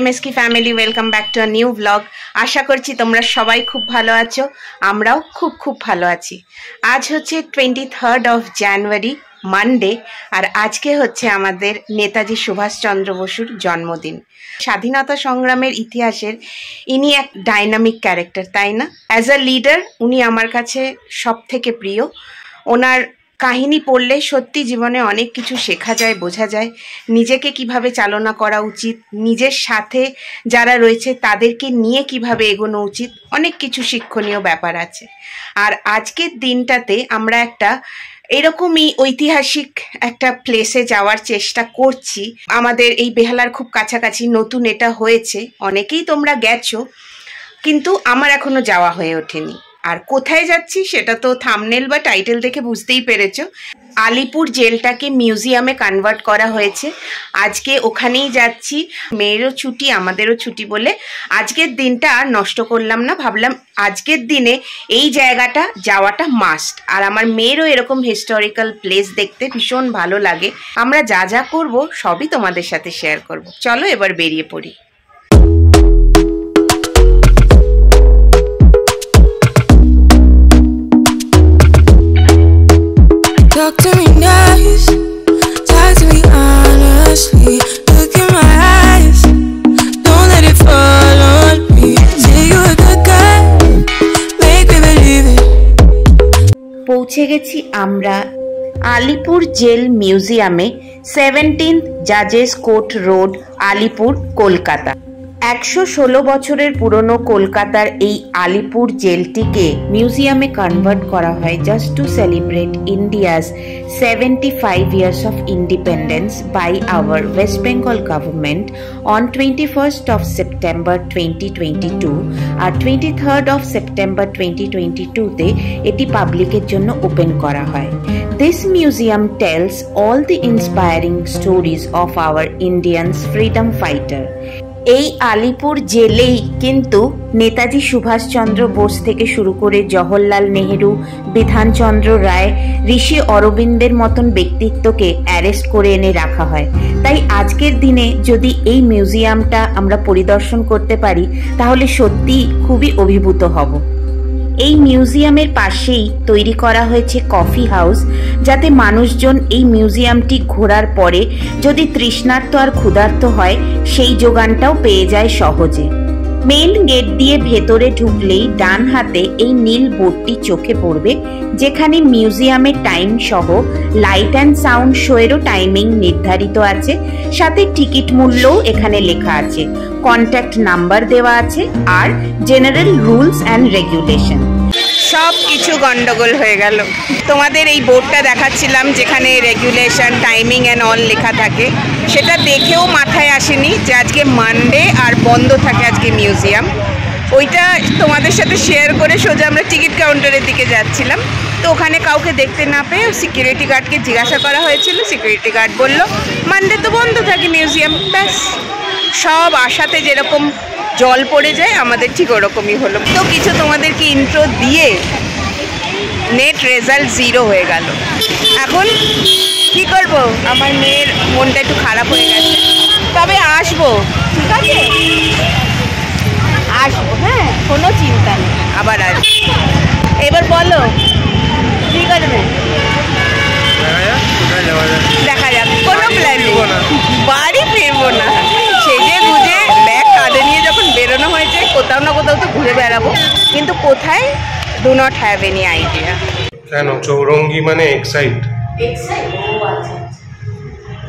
MSK family, welcome back to a new blog. আশা করছি তোমরা সবাই খুব ভালো আছো, আমরাও খুব ভালো আছি। আজ হচ্ছে 23rd of January, মানডে, আর আজকে হচ্ছে আমাদের নেতাজি সুভাষচন্দ্র বসুর জন্মদিন। স্বাধীনতা সংগ্রামের ইতিহাসের ইনি এক ডাইনামিক ক্যারেক্টার, তাই না? অ্যাজ আ লিডার উনি আমার কাছে সব থেকে প্রিয়। ওনার কাহিনী পড়লে সত্যি জীবনে অনেক কিছু শেখা যায়, বোঝা যায় নিজেকে কিভাবে চালনা করা উচিত, নিজের সাথে যারা রয়েছে তাদেরকে নিয়ে কিভাবে এগোনো উচিত, অনেক কিছু শিক্ষণীয় ব্যাপার আছে। আর আজকের দিনটাতে আমরা একটা এরকমই ঐতিহাসিক একটা প্লেসে যাওয়ার চেষ্টা করছি। আমাদের এই বেহালার খুব কাছাকাছি নতুন এটা হয়েছে, অনেকেই তোমরা গেছো, কিন্তু আমার এখনো যাওয়া হয়ে ওঠেনি। আর কোথায় যাচ্ছি সেটা তো থাম্বনেল বা টাইটেল দেখে বুঝতেই পেরেছো। আলিপুর জেলটাকে মিউজিয়ামে কনভার্ট করা হয়েছে, আজকে ওখানেই যাচ্ছি। মেয়েরও ছুটি, আমাদেরও ছুটি বলে আজকের দিনটা আর নষ্ট করলাম না, ভাবলাম আজকের দিনে এই জায়গাটা যাওয়াটা মাস্ট। আর আমার মেয়েরও এরকম হিস্টোরিক্যাল প্লেস দেখতে ভীষণ ভালো লাগে। আমরা যা যা করবো সবই তোমাদের সাথে শেয়ার করব। চলো এবার বেরিয়ে পড়ি। Talk to me nice, talk to me honestly. Look in my eyes, don't let it fall on me. Say you're a good guy, make me believe it. পৌঁছে গেছি আমরা আলিপুর জেল মিউজিয়ামে, 17th জাজেস কোর্ট রোড, আলিপুর, কলকাতা। 116 বছরের পুরনো কলকাতার এই আলিপুর জেলটিকে মিউজিয়ামে কনভার্ট করা হয় just to celebrate India's 75 years of independence by our West Bengal government on 21st of September 2022 আর 23rd of September 2022 এটি পাবলিকের জন্য ওপেন করা হয়। This museum tells all the inspiring stories of our Indians freedom fighter. এই আলিপুর জেলেই কিন্তু নেতাজি সুভাষচন্দ্র বোস থেকে শুরু করে জওহরলাল নেহেরু, বিধানচন্দ্র রায়, ঋষি অরবিন্দের মতন ব্যক্তিত্বকে অ্যারেস্ট করে এনে রাখা হয়। তাই আজকের দিনে যদি এই মিউজিয়ামটা আমরা পরিদর্শন করতে পারি তাহলে সত্যি খুবই অভিভূত হব। এই মিউজিয়ামের পাশেই তৈরি করা হয়েছে কফি হাউস, যাতে মানুষজন এই মিউজিয়ামটি ঘোরার পরে যদি তৃষ্ণার্ত আর ক্ষুধার্ত হয় সেই যোগানটাও পেয়ে যায় সহজে। মেইন গেট দিয়ে ভেতরে ঢুকলেই ডান হাতে এই নীল বোর্ডটি চোখে পড়বে, যেখানে মিউজিয়ামের টাইম সহ লাইট অ্যান্ড সাউন্ড শোয়েরও টাইমিং নির্ধারিত আছে, সাথে টিকিট মূল্যও এখানে লেখা আছে, কন্ট্যাক্ট নাম্বার দেওয়া আছে আর জেনারেল রুলস অ্যান্ড রেগুলেশন। সব কিছু গন্ডগোল হয়ে গেল। তোমাদের এই বোর্ডটা দেখাচ্ছিলাম যেখানে রেগুলেশন, টাইমিং অ্যান্ড অল লেখা থাকে, সেটা দেখেও মাথায় আসেনি যে আজকে মানডে আর বন্ধ থাকে আজকে মিউজিয়াম। ওইটা তোমাদের সাথে শেয়ার করে সোজা আমরা টিকিট কাউন্টারের দিকে যাচ্ছিলাম। তো ওখানে কাউকে দেখতে না পেয়ে সিকিউরিটি গার্ডকে জিজ্ঞাসা করা হয়েছিল, সিকিউরিটি গার্ড বলল মানডে তো বন্ধ থাকে মিউজিয়াম। ব্যাস, সব আশাতে যেরকম জল পড়ে যায় আমাদের ঠিক ওরকমই হলো। তো কিছু তোমাদেরকে ইন্ট্রো দিয়ে নেট রেজাল্ট 0 হয়ে গেল। এখন কি করব, আমার মেয়ের মনটা একটু খারাপ হয়ে গেছে, তবে আসবো, ঠিক আছে আসবো, হ্যাঁ কোনো চিন্তা নেই, আবার আসবো। এবার বলো কি করবে, দেখা যাক, কোনো প্ল্যান নেই, বাড়ি ফিরবো না। সেজে গুজে ব্যাগ কাঁধে নিয়ে যখন বেরোনো হয়েছে কোথাও না কোথাও তো ঘুরে বেড়াবো, কিন্তু কোথায় do not have any idea. কেন চৌরঙ্গি মানে এক্সাইট? এক্সাইট, ও আচ্ছা,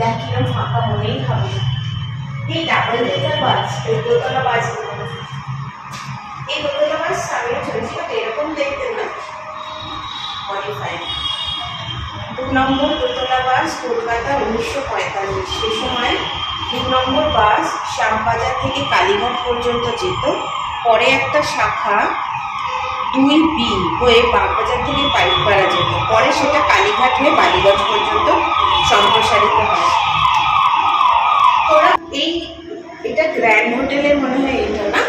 দেখ কিরকম ফাঁকা মনেই হবে। এই ডাবল ডেকার বাস, এই দোতলা বাস, এই দোতলা বাস আমিও চলেছিল এরকম দেখতে না, 45 2 নম্বর দোতলা বাস কলকাতা 1945। সে সময় 2 নম্বর বাস শ্যামবাজার থেকে কালীঘাট পর্যন্ত যেত, পরে একটা শাখা 2B হয়ে বাগবাজার থেকে পাইকপাড়া যেত, পরে সেটা কালীঘাট হয়ে বালিগঞ্জ পর্যন্ত সম্প্রসারিত হয়। তোরা এটা গ্র্যান্ড হোটেলের মনে হয় এটা না,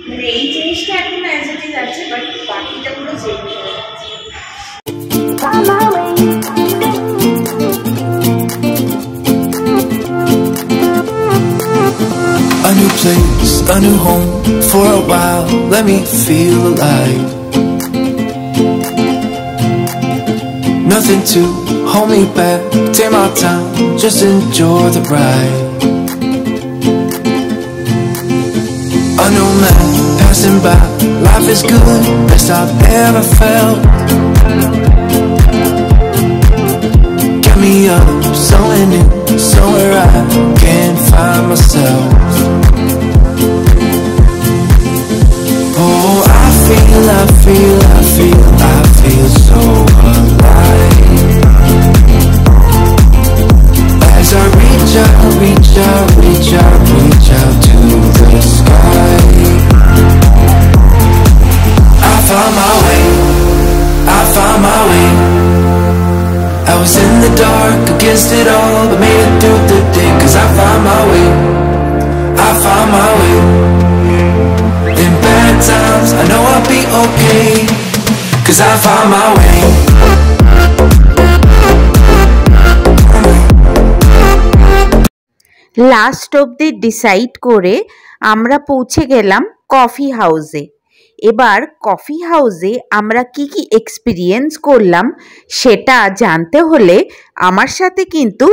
মানে এই জিনিসটা এখন অ্যাজ ইট ইজ আছে, বাট বাকিটা পুরো চেঞ্জ হয়ে যাচ্ছে। A new place a new home for a while. Let me feel alive. Nothing to hold me back. Take my time, just enjoy the ride. A new man passing by. Life is good, best I've ever felt. Get me up, somewhere new, somewhere I can't find myself. Oh, I feel so alive. As I reach out to the sky. I found my way. I was in the dark against it all, but made it through the day. Cause I found my way. In bad times, I know I'll be okay. Cause I found my way. Last অবধি decide করে আমরা পৌঁছে গেলাম coffee হাউসে। এবার coffee হাউসে আমরা কি এক্সপিরিয়েন্স করলাম সেটা জানতে হলে আমার সাথে কিন্তু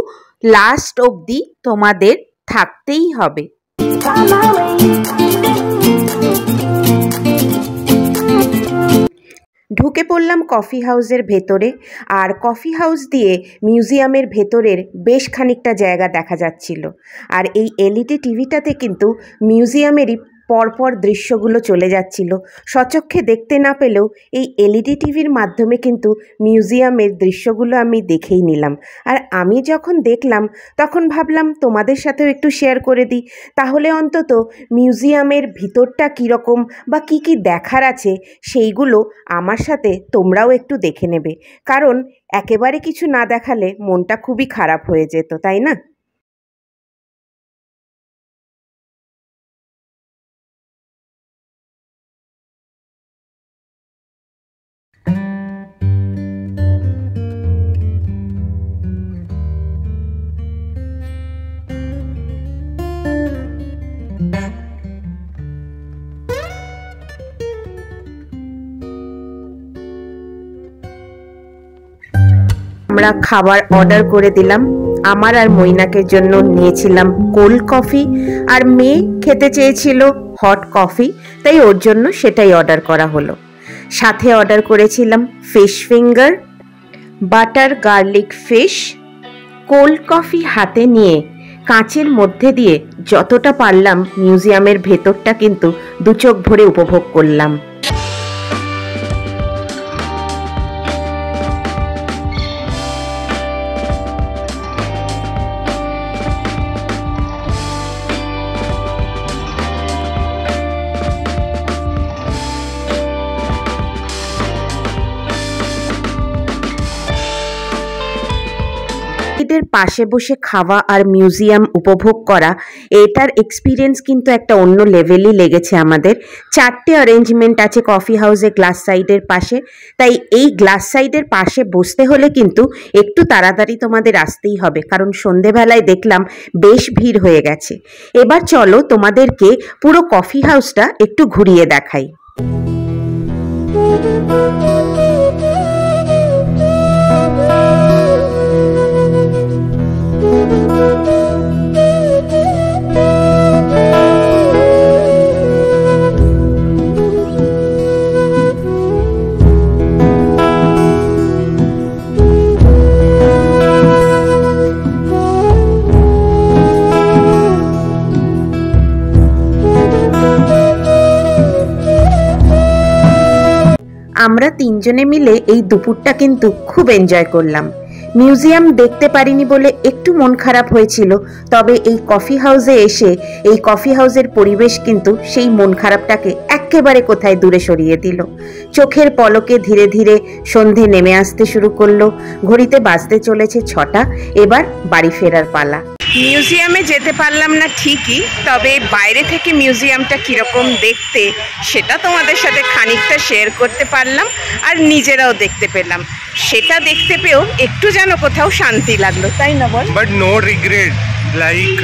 লাস্ট অবধি তোমাদের থাকতেই হবে। ঢুকে পড়লাম কফি হাউসের ভেতরে, আর কফি হাউস দিয়ে মিউজিয়ামের ভেতরের বেশ খানিকটা জায়গা দেখা যাচ্ছিল। আর এই এলইডি টিভিটাতে কিন্তু মিউজিয়ামেরই পরপর দৃশ্যগুলো চলে যাচ্ছিল। সচক্ষে দেখতে না পেলেও এই এলইডি টিভির মাধ্যমে কিন্তু মিউজিয়ামের দৃশ্যগুলো আমি দেখেই নিলাম। আর আমি যখন দেখলাম তখন ভাবলাম তোমাদের সাথেও একটু শেয়ার করে দিই, তাহলে অন্তত মিউজিয়ামের ভিতরটা কীরকম বা কী দেখার আছে সেইগুলো আমার সাথে তোমরাও একটু দেখে নেবে। কারণ একেবারে কিছু না দেখালে মনটা খুবই খারাপ হয়ে যেত, তাই না? আমরা খাবার অর্ডার করে দিলাম। আমার আর মৈনাকের জন্য নিয়েছিলাম কোল্ড কফি, আর মেয়ে খেতে চেয়েছিল হট কফি, তাই ওর জন্য সেটাই অর্ডার করা হলো। সাথে অর্ডার করেছিলাম fish finger, butter garlic fish. Cold coffee হাতে নিয়ে কাঁচের মধ্যে দিয়ে যতটা পারলাম মিউজিয়ামের ভেতরটা কিন্তু দু চোখ ভরে উপভোগ করলাম। পাশে বসে খাওয়া আর মিউজিয়াম উপভোগ করা, এটার এক্সপিরিয়েন্স কিন্তু একটা অন্য লেভেলই লেগেছে আমাদের। 4টে অ্যারেঞ্জমেন্ট আছে কফি হাউসে গ্লাস সাইডের পাশে, তাই এই গ্লাস সাইডের পাশে বসতে হলে কিন্তু একটু তাড়াতাড়ি তোমাদের আসতেই হবে, কারণ সন্ধেবেলায় দেখলাম বেশ ভিড় হয়ে গেছে। এবার চলো তোমাদেরকে পুরো কফি হাউসটা একটু ঘুরিয়ে দেখাই। আমরা তিনজনে মিলে এই দুপুরটা কিন্তু খুব এনজয় করলাম। মিউজিয়াম দেখতে পারিনি বলে একটু মন খারাপ হয়েছিল, তবে এই কফি হাউসে এসে এই কফি হাউসের পরিবেশ কিন্তু সেই মন খারাপটাকে একেবারে কোথায় দূরে সরিয়ে দিল। চোখের পলকে ধীরে ধীরে সন্ধে নেমে আসতে শুরু করলো। ঘড়িতে বাজতে চলেছে 6টা। এবার বাড়ি ফেরার পালা। মিউজিয়ামে যেতে পারলাম না ঠিকই, তবে বাইরে থেকে মিউজিয়ামটা কীরকম দেখতে সেটা তোমাদের সাথে খানিকটা শেয়ার করতে পারলাম, আর নিজেরাও দেখতে পেলাম। সেটা দেখতে পেয়েও একটু যেন কোথাও শান্তি লাগলো, তাই না বল? বাট নো রিগ্রেট, লাইক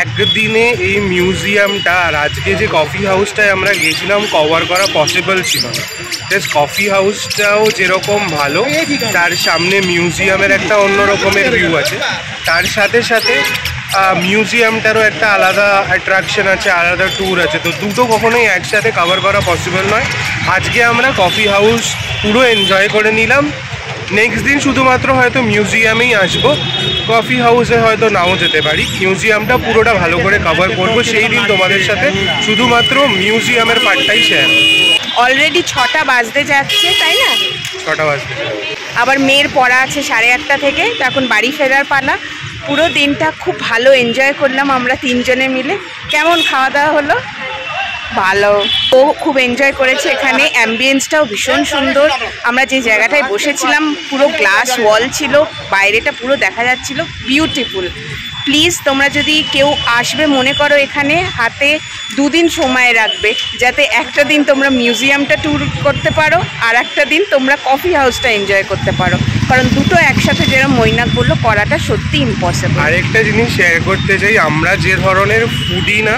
একদিনে এই মিউজিয়ামটা আর আজকে যে কফি হাউসটায় আমরা গেছিলাম কভার করা পসিবল ছিল না। জাস্ট কফি হাউসটাও যেরকম ভালো, তার সামনে মিউজিয়ামের একটা অন্য রকমের ভিউ আছে, তার সাথে সাথে মিউজিয়ামটারও একটা আলাদা অ্যাট্রাকশন আছে, আলাদা ট্যুর আছে। তো দুটো কখনোই একসাথে কভার করা পসিবল নয়। আজকে আমরা কফি হাউস পুরো এনজয় করে নিলাম। নেক্সট দিন শুধুমাত্র হয়তো মিউজিয়ামেই আসবো, কফি হাউসে হয়তো নাও যেতে পারি। মিউজিয়ামটা পুরোটা ভালো করে কভার করবো, সেই দিন তোমাদের সাথে শুধুমাত্র মিউজিয়ামের পার্টটাই শেয়ার। অলরেডি 6টা বাজতে যাচ্ছে, তাই না? 6টা বাজতে। আবার মেয়ের পড়া আছে 8:30 থেকে, তো এখন বাড়ি ফেরার পালা। পুরো দিনটা খুব ভালো এনজয় করলাম আমরা 3 জনে মিলে। কেমন খাওয়া দাওয়া হলো? ভালো, ও খুব এনজয় করেছে। এখানে অ্যাম্বিয়েন্সটাও ভীষণ সুন্দর। আমরা যে জায়গাটায় বসেছিলাম পুরো গ্লাস ওয়াল ছিল, বাইরেটা পুরো দেখা যাচ্ছিল, বিউটিফুল। প্লিজ তোমরা যদি কেউ আসবে মনে করো এখানে, হাতে 2 দিন সময় রাখবে, যাতে একটা দিন তোমরা মিউজিয়ামটা ট্যুর করতে পারো আর একটা দিন তোমরা কফি হাউসটা এনজয় করতে পারো, কারণ দুটো একসাথে যেরকম মৈনাক বললো করাটা সত্যি ইম্পসিবল। আরেকটা জিনিস শেয়ার করতে চাই, আমরা যে ধরনের ফুডি না,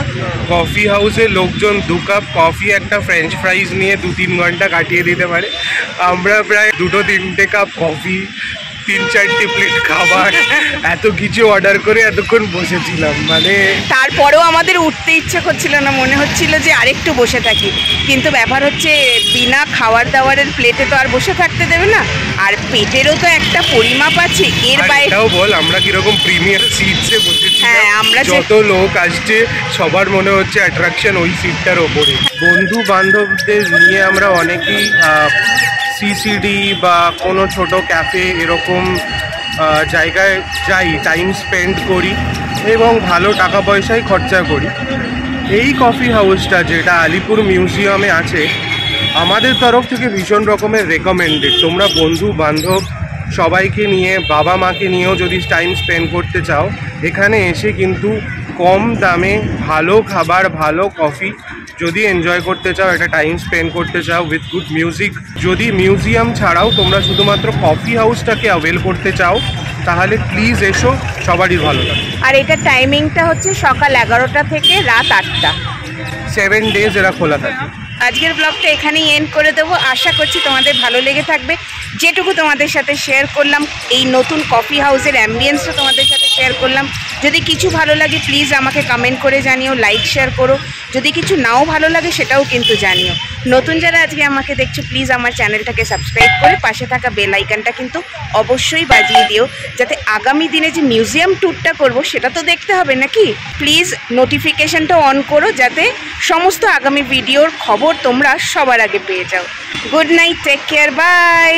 কফি হাউসে লোকজন 2 কাপ কফি একটা ফ্রেঞ্চ ফ্রাইজ নিয়ে 2-3 ঘন্টা কাটিয়ে দিতে পারে। আমরা প্রায় 2-3টে কাপ কফি, 3-4টে প্লেট খাবার, এত কিছু অর্ডার করে এতক্ষণ বসেছিলাম। মানে তারপরেও আমাদের উঠতে ইচ্ছে করছিল না, মনে হচ্ছিল যে আরেকটু বসে থাকি। কিন্তু ব্যাপার হচ্ছে বিনা খাবার দাবারের প্লেটে তো আর বসে থাকতে দেবে না, আর পেটেরও তো একটা পরিমাপ আছে। এর বাইরে এটাও বল, আমরা কিরকম প্রিমিয়ার সিটসে বসেছি। হ্যাঁ, আমরা যত লোক আসছে সবার মনে হচ্ছে অ্যাট্রাকশন ওই সিটটার ওপরে। বন্ধু বান্ধবদের নিয়ে আমরা অনেকেই সিসিডি বা কোনো ছোট ক্যাফে এরকম জায়গায় যাই, টাইম স্পেন্ড করি এবং ভালো টাকা পয়সাই খরচা করি। এই কফি হাউসটা যেটা আলিপুর মিউজিয়ামে আছে, আমাদের তরফ থেকে ভীষণ রকমের রেকমেন্ডেড। তোমরা বন্ধু বান্ধব সবাইকে নিয়ে, বাবা মাকে নিয়েও যদি টাইম স্পেন্ড করতে চাও, এখানে এসে কিন্তু কম দামে ভালো খাবার, ভালো কফি যদি এনজয় করতে চাও, একটা টাইম স্পেন্ড করতে চাও উইথ গুড মিউজিক, যদি মিউজিয়াম ছাড়াও তোমরা শুধুমাত্র কফি হাউসটাকে অ্যাভেল করতে চাও, তাহলে প্লিজ এসো, সবারই ভালো লাগে। আর এটা টাইমিংটা হচ্ছে সকাল 11টা থেকে রাত 8টা, 7 ডেজ এরা খোলা থাকে। আজকের ব্লগটা এখানেই এন্ড করে দেবো। আশা করছি তোমাদের ভালো লেগে থাকবে। যেটুকু তোমাদের সাথে শেয়ার করলাম, এই নতুন কফি হাউসের অ্যাম্বিয়েন্সটা তোমাদের সাথে শেয়ার করলাম। যদি কিছু ভালো লাগে প্লিজ আমাকে কমেন্ট করে জানিও, লাইক শেয়ার করো। যদি কিছু নাও ভালো লাগে সেটাও কিন্তু জানিও। নতুন যারা আজকে আমাকে দেখছো প্লিজ আমার চ্যানেলটাকে সাবস্ক্রাইব করে পাশে থাকা বেল আইকনটা কিন্তু অবশ্যই বাজিয়ে দিও, যাতে আগামী দিনে যে মিউজিয়াম ট্যুরটা করব সেটা তো দেখতে হবে নাকি। প্লিজ নোটিফিকেশনটা অন করো, যাতে সমস্ত আগামী ভিডিওর খবর তোমরা সবার আগে পেয়ে যাও। Good night, take care, by.